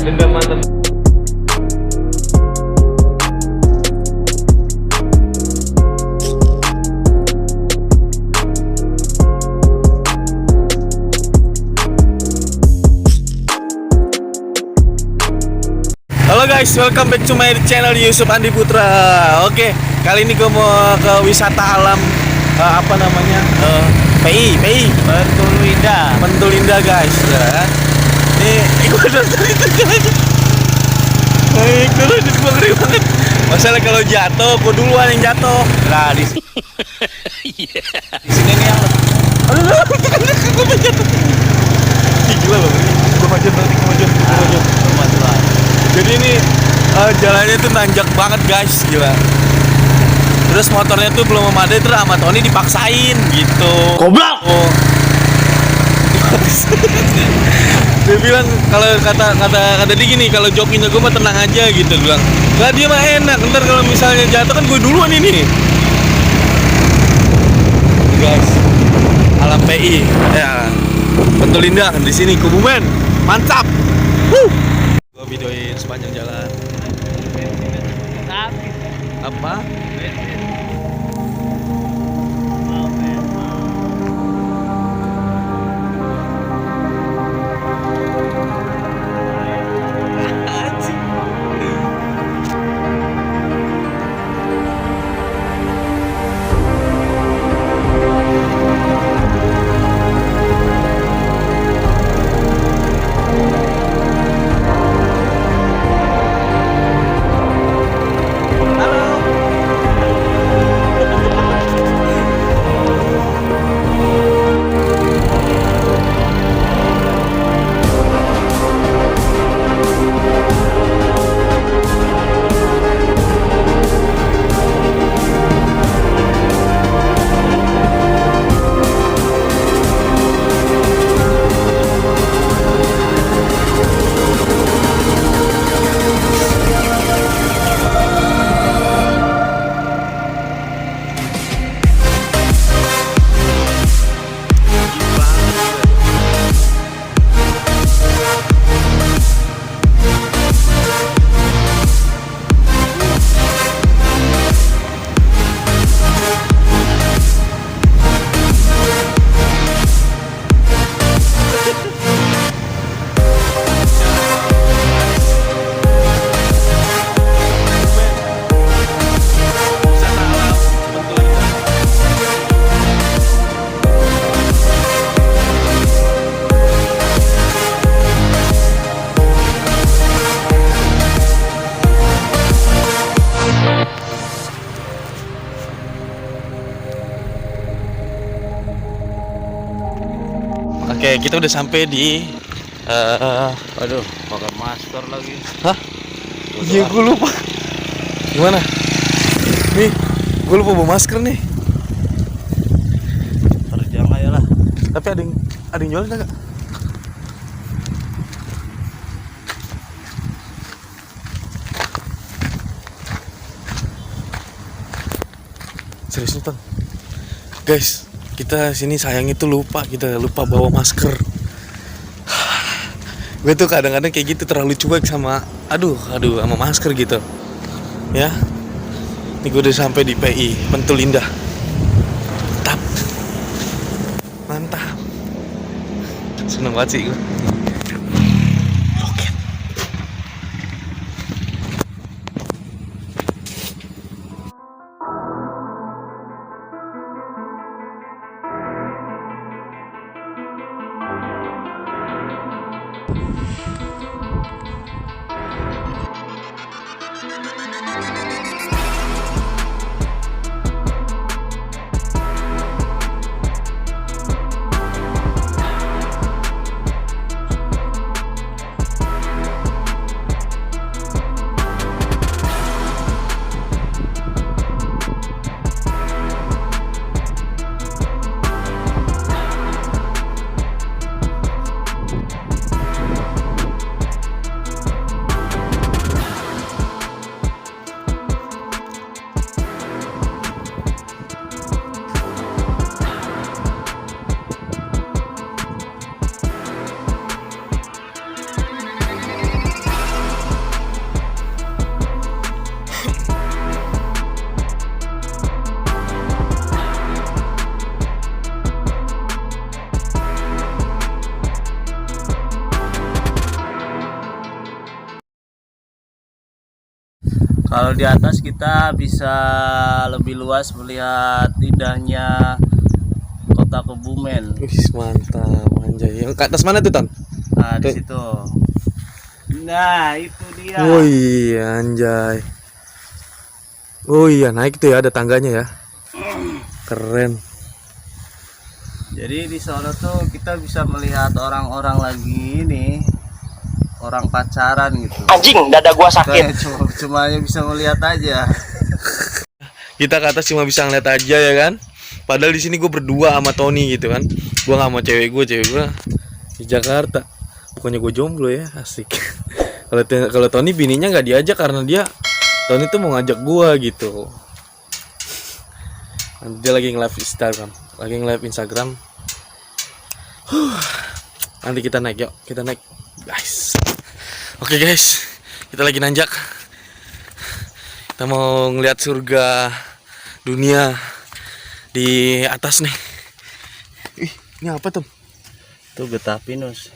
dendam mantan. Halo guys, welcome back to my channel Yusuf Andi Putra. Oke, kali ini gue mau ke wisata alam apa namanya? PI. Pentul Indah guys. Ya. Nih, gue nonton itu kan. Naik dulu, jadi gue ngeri banget. Masalah kalau jatuh, gue duluan yang jatuh. Nah, di sini. Di sini nih yang. Aduh, gue mau jatuh. Gila loh, gue maju nanti, gue maju. Jadi ini jalannya tuh nanjak banget guys, gila. Terus motornya tuh belum memadai, terus sama Tony dipaksain gitu. Goblok. Oh. Dia bilang kalau kata dia gini, kalau jokinya gue mah tenang aja gitu, dia bilang. Lah dia mah enak, ntar kalau misalnya jatuh kan gue duluan ini. Guys, alam PI, ya, Pentul Indah di sini Kebumen, mantap. Gue videoin sepanjang jalan. Apa? Oke, kita udah sampai di Waduh, pakai masker lagi. hah? Iya, gue lupa. Gimana? Nih, gue lupa bawa masker nih. Terjang aja lah. Tapi ada yang jualin enggak? Serius nih, Ton. Guys, kita sini sayang itu kita lupa bawa masker. Gue tuh kadang-kadang kayak gitu, terlalu cuek sama sama masker gitu. Ya. Ini gue udah sampai di PI Pentul Indah. Mantap. Mantap. Seneng banget sih gue. Kalau di atas kita bisa lebih luas melihat indahnya kota Kebumen. Wih, mantap anjay. Yang ke atas mana tuh, Ton? Nah, di situ. Nah, itu dia. Oh iya, anjay. Oh iya, naik tuh ya, ada tangganya ya. Keren. Jadi di Solo tuh kita bisa melihat orang-orang lagi ini, orang pacaran gitu. Anjing, dada gua sakit. Cuma bisa melihat aja. Kita ke atas cuma bisa ngeliat aja ya kan. Padahal di sini gue berdua sama Tony gitu kan. Gue nggak mau cewek gue di Jakarta. Bukannya gue jomblo ya, asik. Kalau Tony bininya nggak diajak karena Tony tuh mau ngajak gue gitu. Dia lagi nge-live Instagram. Nanti kita naik, yuk kita naik guys. Oke guys, kita lagi nanjak. Kita mau ngeliat surga dunia di atas nih. Ih, ini apa tuh? Itu getah pinus.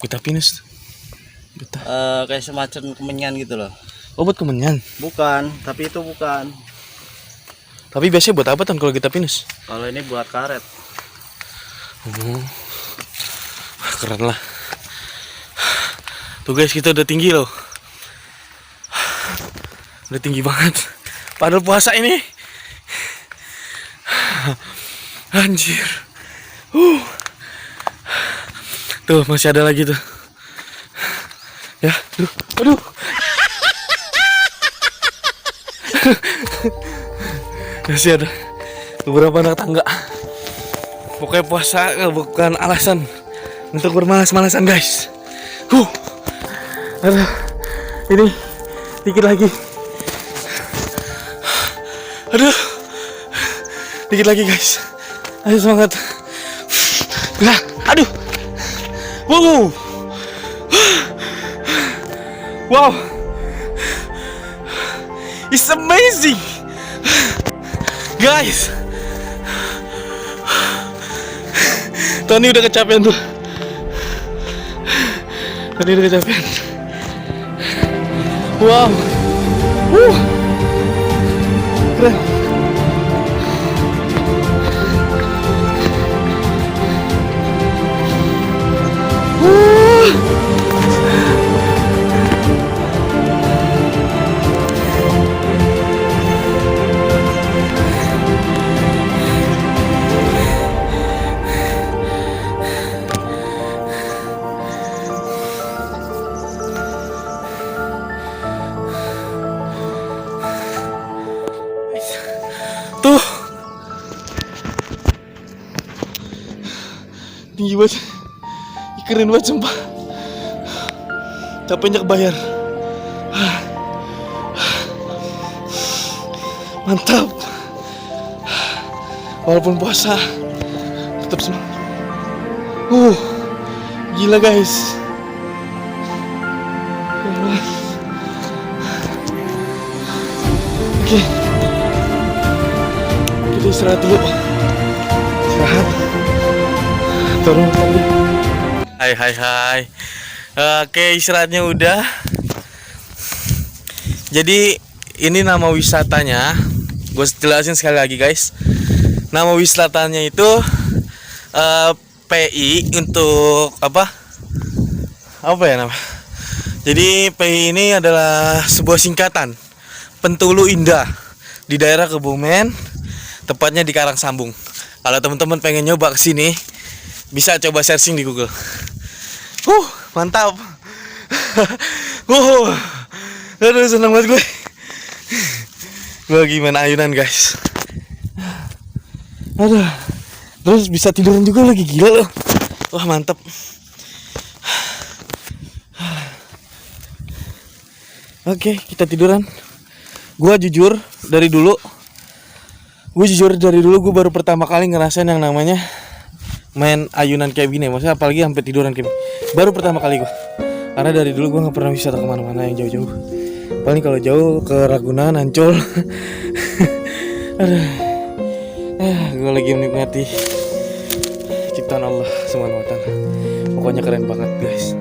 Getah pinus. Getah. Kayak semacam kemenyan gitu loh. Obat kemenyan. Bukan, tapi itu bukan. Tapi biasanya buat apa tuh kalau getah pinus? Kalau ini buat karet. Oh. Keren lah. Tuh guys, kita udah tinggi loh. Udah tinggi banget. Padahal puasa ini. Anjir. Tuh masih ada lagi tuh. Ya, aduh. Masih ada beberapa anak tangga. Pokoknya puasa bukan alasan untuk bermalas-malasan guys. Aduh, ini dikit lagi. Aduh, dikit lagi guys. Ayo semangat. Nah, aduh. Wow. It's amazing. Guys. Tony udah kecapean tuh. Wow. Keren. Tuh tinggi banget, keren banget sumpah. Capeknya kebayar. Mantap. Walaupun puasa tetap semangat. Gila guys. Oke. Kita istirahat dulu. Turun kali. Hai. Oke, istirahatnya udah. Jadi ini nama wisatanya. Gue jelasin sekali lagi guys. Nama wisatanya itu PI untuk apa? Apa ya nama? Jadi PI ini adalah sebuah singkatan Pentulu Indah di daerah Kebumen, tepatnya di Karangsambung. Kalau teman-teman pengen nyoba ke sini, bisa coba searching di Google. Mantap. Aduh, seneng banget gue. Gue gimana ayunan guys. Aduh. Terus bisa tiduran juga lagi, gila loh. Wah, mantap. Oke, kita tiduran. Gue jujur dari dulu gue baru pertama kali ngerasain yang namanya main ayunan kayak gini. Maksudnya apalagi sampai tiduran kayak gini. Baru pertama kali gue. Karena dari dulu gue nggak pernah wisata kemana-mana yang jauh-jauh. Paling kalau jauh ke Ragunan, Ancol. Aduh. Gue lagi menikmati ciptaan Allah Subhanahu wa Ta'ala. Pokoknya keren banget guys.